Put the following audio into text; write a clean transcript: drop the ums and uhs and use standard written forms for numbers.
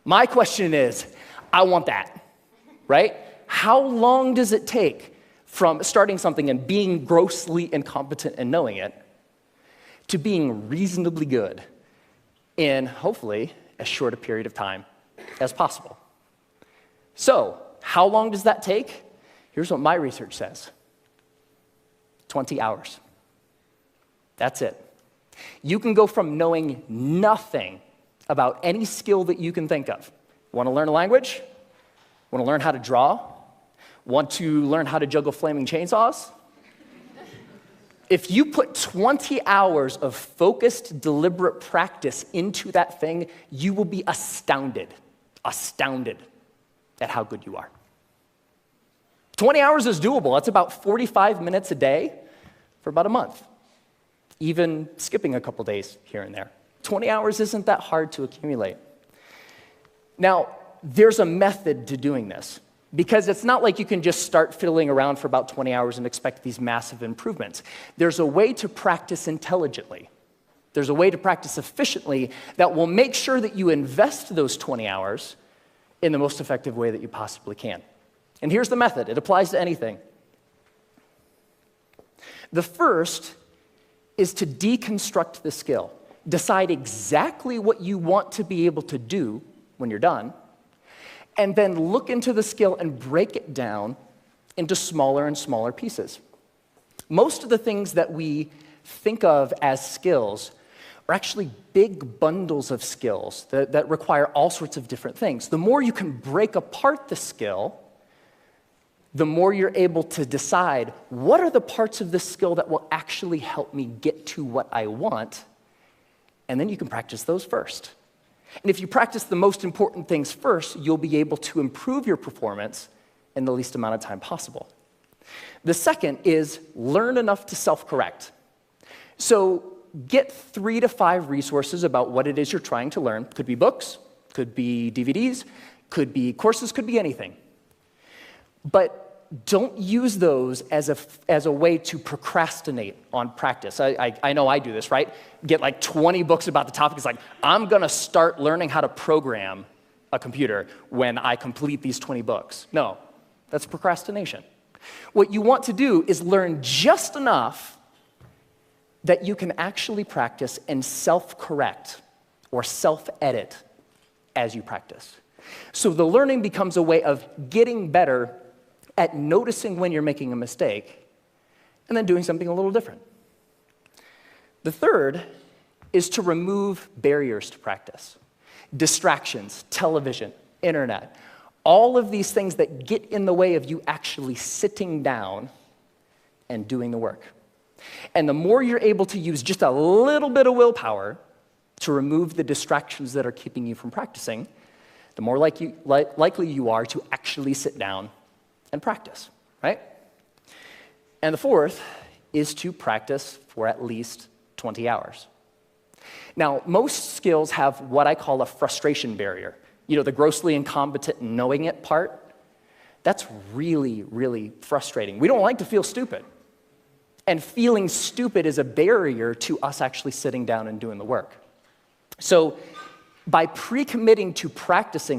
My question is, I want that, right? How long does it take from starting something and being grossly incompetent and knowing it to being reasonably good in, hopefully, as short a period of time as possible? So, how long does that take? Here's what my research says. 20 hours. That's it. You can go from knowing nothing about any skill that you can think of. Want to learn a language? Want to learn how to draw? Want to learn how to juggle flaming chainsaws? If you put 20 hours of focused, deliberate practice into that thing, you will be astounded at how good you are. 20 hours is doable. That's about 45 minutes a day for about a month, even skipping a couple days here and there. 20 hours isn't that hard to accumulate. Now, there's a method to doing this, because it's not like you can just start fiddling around for about 20 hours and expect these massive improvements. There's a way to practice intelligently. There's a way to practice efficiently that will make sure that you invest those 20 hours in the most effective way that you possibly can. And here's the method. It applies to anything. The first is to deconstruct the skill. Decide exactly what you want to be able to do when you're done, and then look into the skill and break it down into smaller and smaller pieces. Most of the things that we think of as skills are actually big bundles of skills that require all sorts of different things. The more you can break apart the skill, the more you're able to decide what are the parts of this skill that will actually help me get to what I want, and then you can practice those first. And if you practice the most important things first, you'll be able to improve your performance in the least amount of time possible. The second is learn enough to self-correct. So get 3 to 5 resources about what it is you're trying to learn. Could be books, could be DVDs, could be courses, could be anything. But don't use those as a way to procrastinate on practice. I know I do this, right? Get like 20 books about the topic. It's like, I'm going to start learning how to program a computer when I complete these 20 books. No, that's procrastination. What you want to do is learn just enough that you can actually practice and self-correct or self-edit as you practice. So the learning becomes a way of getting better at noticing when you're making a mistake and then doing something a little different. The third is to remove barriers to practice. Distractions, television, internet, all of these things that get in the way of you actually sitting down and doing the work. And the more you're able to use just a little bit of willpower to remove the distractions that are keeping you from practicing, the more likely you are to actually sit down and practice, right? And the fourth is to practice for at least 20 hours. Now, most skills have what I call a frustration barrier. You know, the grossly incompetent knowing it part. That's really, really frustrating. We don't like to feel stupid. And feeling stupid is a barrier to us actually sitting down and doing the work. So by pre-committing to practicing